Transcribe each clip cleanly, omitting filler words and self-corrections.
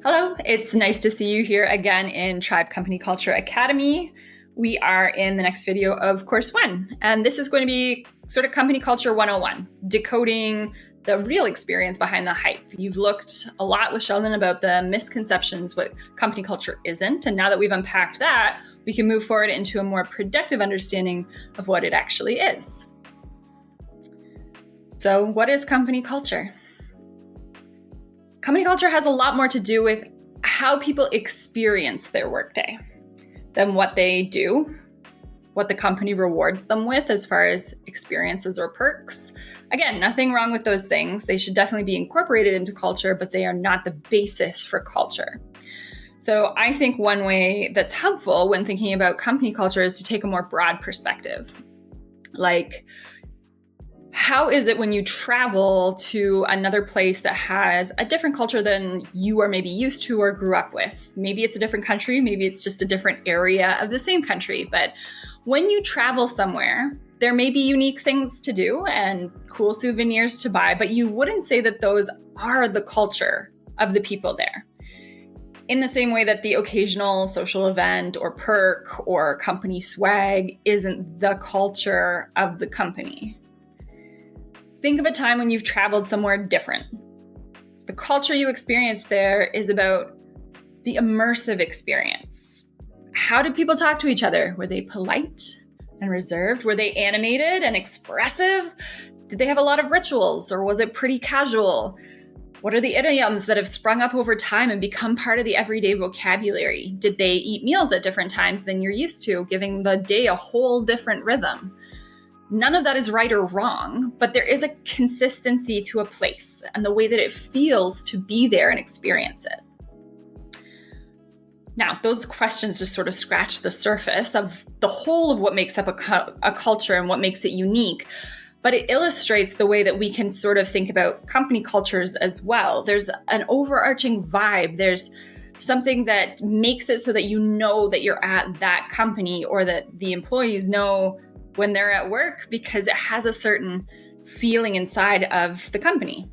Hello, it's nice to see you here again in Tribe Company Culture Academy. We are in the next video of Course 1, and this is going to be sort of Company Culture 101, decoding the real experience behind the hype. You've looked a lot with Sheldon about the misconceptions, what company culture isn't, and now that we've unpacked that, we can move forward into a more productive understanding of what it actually is. So, what is company culture? Company culture has a lot more to do with how people experience their workday than what they do, what the company rewards them with as far as experiences or perks. Again, nothing wrong with those things. They should definitely be incorporated into culture, but they are not the basis for culture. So I think one way that's helpful when thinking about company culture is to take a more broad perspective. Like, how is it when you travel to another place that has a different culture than you are maybe used to or grew up with? Maybe it's a different country, maybe it's just a different area of the same country. But when you travel somewhere, there may be unique things to do and cool souvenirs to buy, but you wouldn't say that those are the culture of the people there. In the same way that the occasional social event or perk or company swag isn't the culture of the company. Think of a time when you've traveled somewhere different. The culture you experienced there is about the immersive experience. How did people talk to each other? Were they polite and reserved? Were they animated and expressive? Did they have a lot of rituals, or was it pretty casual? What are the idioms that have sprung up over time and become part of the everyday vocabulary? Did they eat meals at different times than you're used to, giving the day a whole different rhythm? None of that is right or wrong, but there is a consistency to a place and the way that it feels to be there and experience it. Now, those questions just sort of scratch the surface of the whole of what makes up a culture and what makes it unique, but it illustrates the way that we can sort of think about company cultures as well. There's an overarching vibe. There's something that makes it so that you know that you're at that company, or that the employees know when they're at work, because it has a certain feeling inside of the company.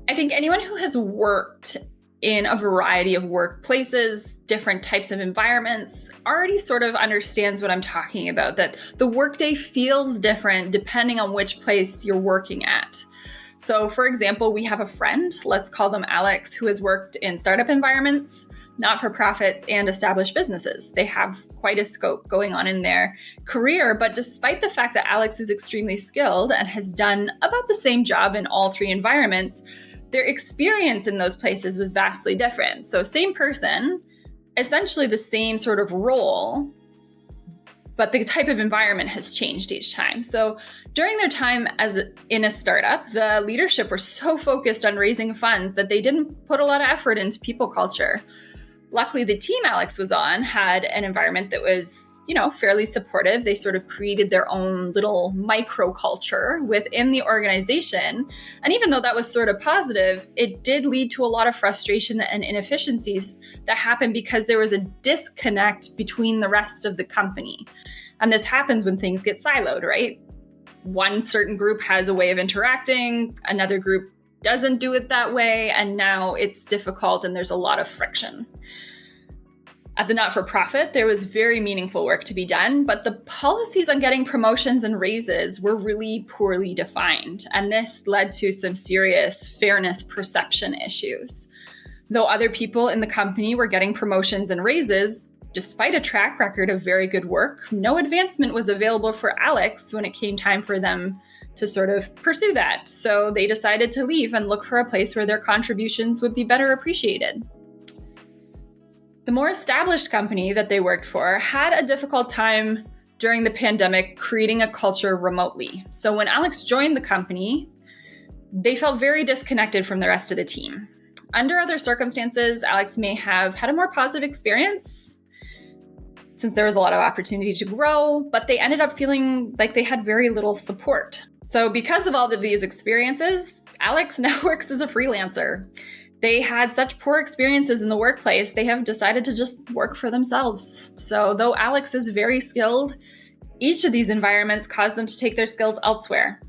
I think anyone who has worked in a variety of workplaces, different types of environments, already sort of understands what I'm talking about, that the workday feels different depending on which place you're working at. So for example, we have a friend, let's call them Alex, who has worked in startup environments, not-for-profits, and established businesses. They have quite a scope going on in their career, but despite the fact that Alex is extremely skilled and has done about the same job in all three environments, their experience in those places was vastly different. So same person, essentially the same sort of role, but the type of environment has changed each time. So during their time in a startup, the leadership were so focused on raising funds that they didn't put a lot of effort into people culture. Luckily, the team Alex was on had an environment that was, fairly supportive. They sort of created their own little microculture within the organization. And even though that was sort of positive, it did lead to a lot of frustration and inefficiencies that happened because there was a disconnect between the rest of the company. And this happens when things get siloed, right? One certain group has a way of interacting, another group doesn't do it that way, and now it's difficult and there's a lot of friction. At the not-for-profit, there was very meaningful work to be done, but the policies on getting promotions and raises were really poorly defined, and this led to some serious fairness perception issues. Though other people in the company were getting promotions and raises, despite a track record of very good work, no advancement was available for Alex when it came time for them to sort of pursue that. So they decided to leave and look for a place where their contributions would be better appreciated. The more established company that they worked for had a difficult time during the pandemic creating a culture remotely. So when Alex joined the company, they felt very disconnected from the rest of the team. Under other circumstances, Alex may have had a more positive experience since there was a lot of opportunity to grow, but they ended up feeling like they had very little support. So because of all of these experiences, Alex now works as a freelancer. They had such poor experiences in the workplace, they have decided to just work for themselves. So though Alex is very skilled, each of these environments caused them to take their skills elsewhere.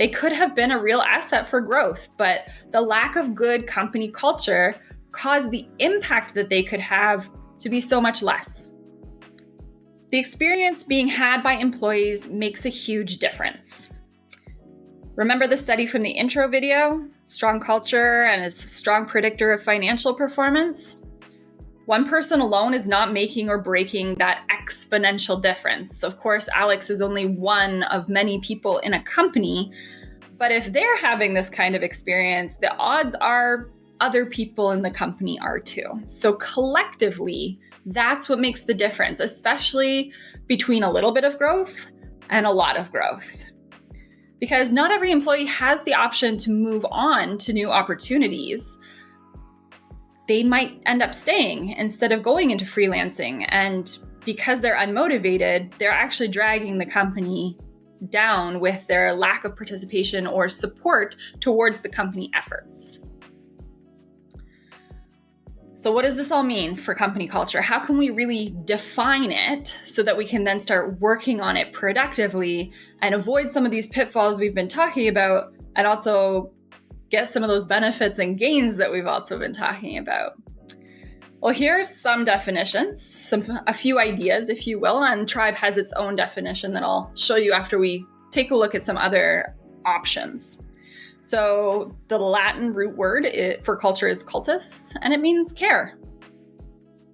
They could have been a real asset for growth, but the lack of good company culture cause the impact that they could have to be so much less. The experience being had by employees makes a huge difference. Remember the study from the intro video? Strong culture and is a strong predictor of financial performance? One person alone is not making or breaking that exponential difference. Of course, Alex is only one of many people in a company, but if they're having this kind of experience, the odds are other people in the company are too. So collectively, that's what makes the difference, especially between a little bit of growth and a lot of growth. Because not every employee has the option to move on to new opportunities. They might end up staying instead of going into freelancing. And because they're unmotivated, they're actually dragging the company down with their lack of participation or support towards the company efforts. So what does this all mean for company culture? How can we really define it so that we can then start working on it productively and avoid some of these pitfalls we've been talking about, and also get some of those benefits and gains that we've also been talking about? Well, here's some definitions, a few ideas, if you will, and Tribe has its own definition that I'll show you after we take a look at some other options. So the Latin root word for culture is cultus, and it means care.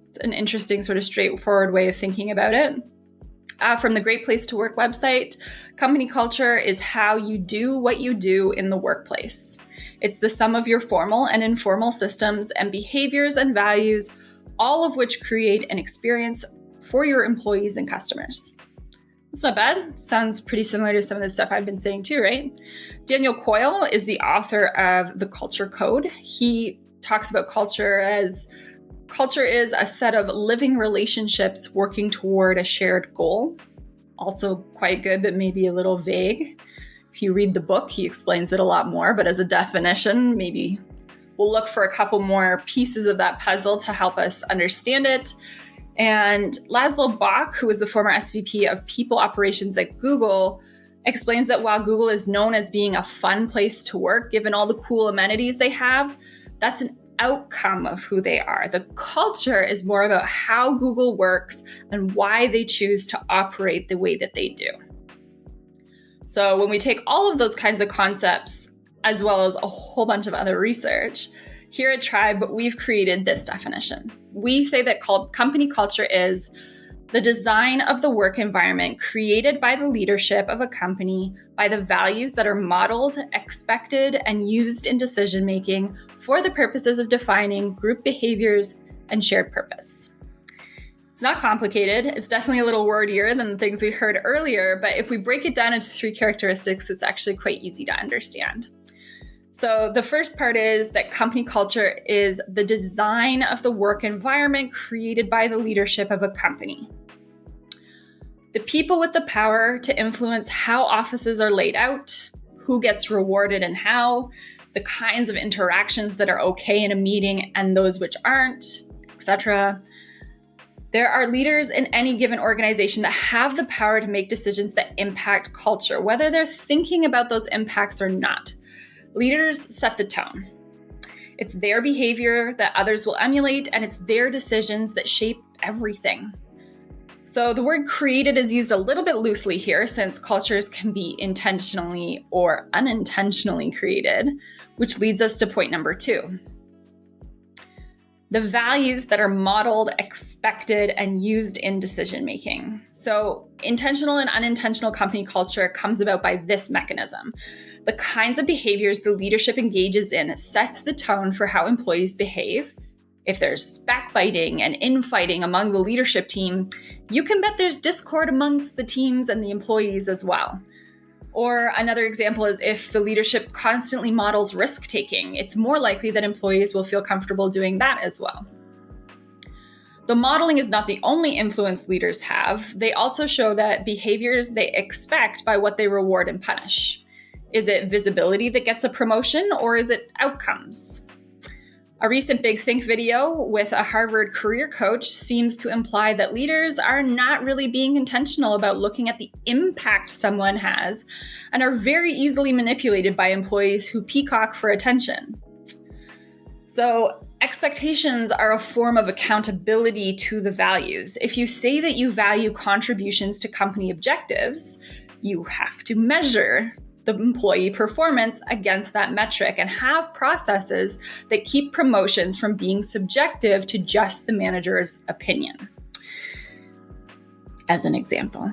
It's an interesting sort of straightforward way of thinking about it. From the Great Place to Work website, company culture is how you do what you do in the workplace. It's the sum of your formal and informal systems and behaviors and values, all of which create an experience for your employees and customers. It's not bad. Sounds pretty similar to some of the stuff I've been saying too, right? Daniel Coyle is the author of The Culture Code. He talks about culture as culture is a set of living relationships working toward a shared goal. Also quite good, but maybe a little vague. If you read the book, he explains it a lot more, but as a definition, maybe we'll look for a couple more pieces of that puzzle to help us understand it. And Laszlo Bock, who is the former SVP of People Operations at Google, explains that while Google is known as being a fun place to work, given all the cool amenities they have, that's an outcome of who they are. The culture is more about how Google works and why they choose to operate the way that they do. So when we take all of those kinds of concepts, as well as a whole bunch of other research, here at Tribe, we've created this definition. We say that company culture is the design of the work environment created by the leadership of a company by the values that are modeled, expected, and used in decision-making for the purposes of defining group behaviors and shared purpose. It's not complicated. It's definitely a little wordier than the things we heard earlier, but if we break it down into 3 characteristics, it's actually quite easy to understand. So the first part is that company culture is the design of the work environment created by the leadership of a company. The people with the power to influence how offices are laid out, who gets rewarded and how, the kinds of interactions that are okay in a meeting and those which aren't, etc. There are leaders in any given organization that have the power to make decisions that impact culture, whether they're thinking about those impacts or not. Leaders set the tone. It's their behavior that others will emulate, and it's their decisions that shape everything. So the word created is used a little bit loosely here, since cultures can be intentionally or unintentionally created, which leads us to point number 2. The values that are modeled, expected, and used in decision-making. So intentional and unintentional company culture comes about by this mechanism. The kinds of behaviors the leadership engages in sets the tone for how employees behave. If there's backbiting and infighting among the leadership team, you can bet there's discord amongst the teams and the employees as well. Or another example is if the leadership constantly models risk-taking, it's more likely that employees will feel comfortable doing that as well. The modeling is not the only influence leaders have. They also show that behaviors they expect by what they reward and punish. Is it visibility that gets a promotion, or is it outcomes? A recent Big Think video with a Harvard career coach seems to imply that leaders are not really being intentional about looking at the impact someone has and are very easily manipulated by employees who peacock for attention. So Expectations are a form of accountability to the values. If you say that you value contributions to company objectives, you have to measure the employee performance against that metric and have processes that keep promotions from being subjective to just the manager's opinion, as an example.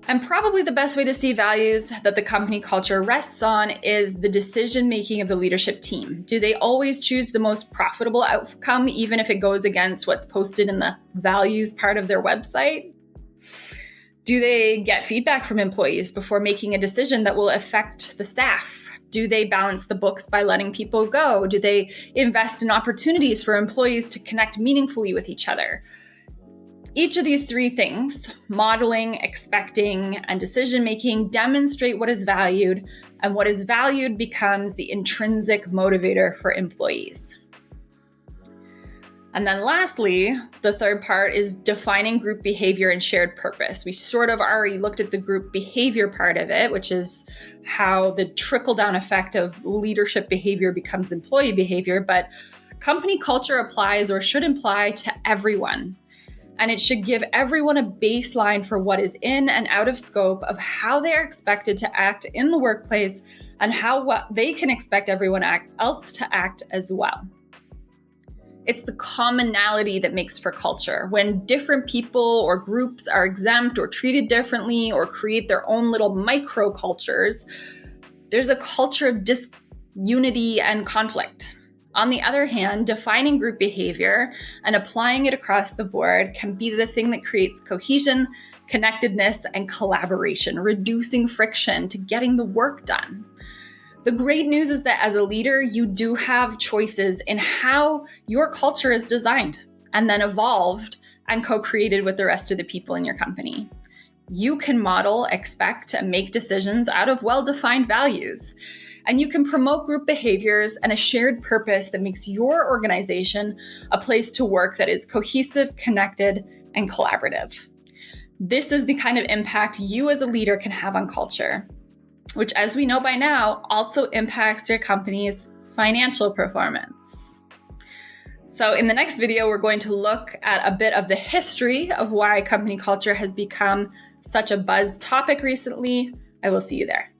And probably the best way to see values that the company culture rests on is the decision-making of the leadership team. Do they always choose the most profitable outcome, even if it goes against what's posted in the values part of their website? Do they get feedback from employees before making a decision that will affect the staff? Do they balance the books by letting people go? Do they invest in opportunities for employees to connect meaningfully with each other? Each of these three things, modeling, expecting, and decision-making, demonstrate what is valued, and what is valued becomes the intrinsic motivator for employees. And then lastly, the third part is defining group behavior and shared purpose. We sort of already looked at the group behavior part of it, which is how the trickle-down effect of leadership behavior becomes employee behavior, but company culture applies or should apply to everyone. And it should give everyone a baseline for what is in and out of scope of how they are expected to act in the workplace and what they can expect everyone else to act as well. It's the commonality that makes for culture. When different people or groups are exempt or treated differently or create their own little micro-cultures, there's a culture of disunity and conflict. On the other hand, defining group behavior and applying it across the board can be the thing that creates cohesion, connectedness, and collaboration, reducing friction to getting the work done. The great news is that as a leader, you do have choices in how your culture is designed and then evolved and co-created with the rest of the people in your company. You can model, expect, and make decisions out of well-defined values. And you can promote group behaviors and a shared purpose that makes your organization a place to work that is cohesive, connected, and collaborative. This is the kind of impact you as a leader can have on culture, which, as we know by now, also impacts your company's financial performance. So in the next video, we're going to look at a bit of the history of why company culture has become such a buzz topic recently. I will see you there.